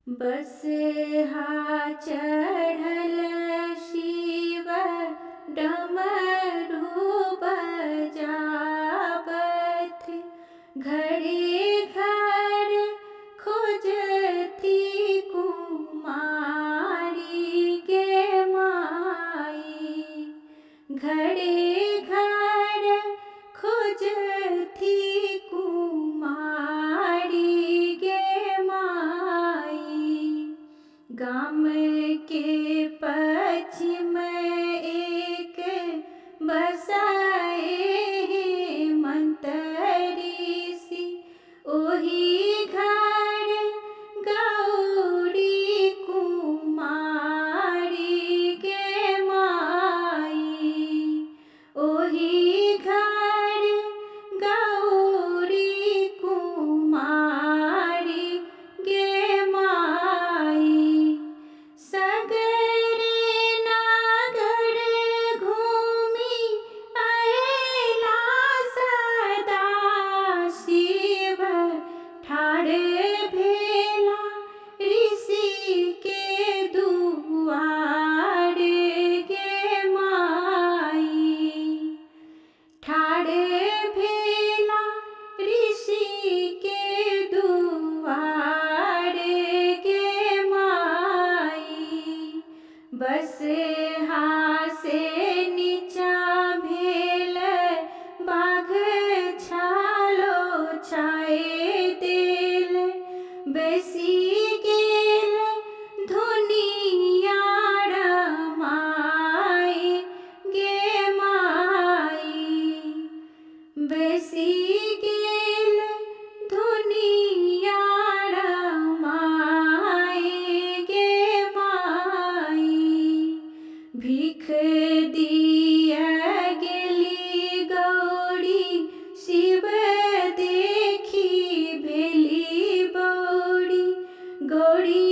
बसहा चढ़ल शिव डमरू बजावत, घड़ी घर खोजती कुमारी गे माई। घड़ी घर खोजती कुमारी गे माई। गाम के पश्चिम एक बसाए मंतरी, ओही घर गौरी कुमारी गे माई। ओही घर गौरी कुमारी गे माई। सगरे नगर घूमि अयला सदा शिव, ठाढ़ भेला ऋषि के दुआर गे माई। ठाढ़ भेला ऋषि के दुआर गे माई। बसहा से नीचा भेल बाघ छालो छाए देल, बेसी गेल धुनिया रमाई गे माई। बेसी गेल धुनिया रमाई गे माई। भीख दिया गेली गौरी शिव देखी भेली बौरी, गौरी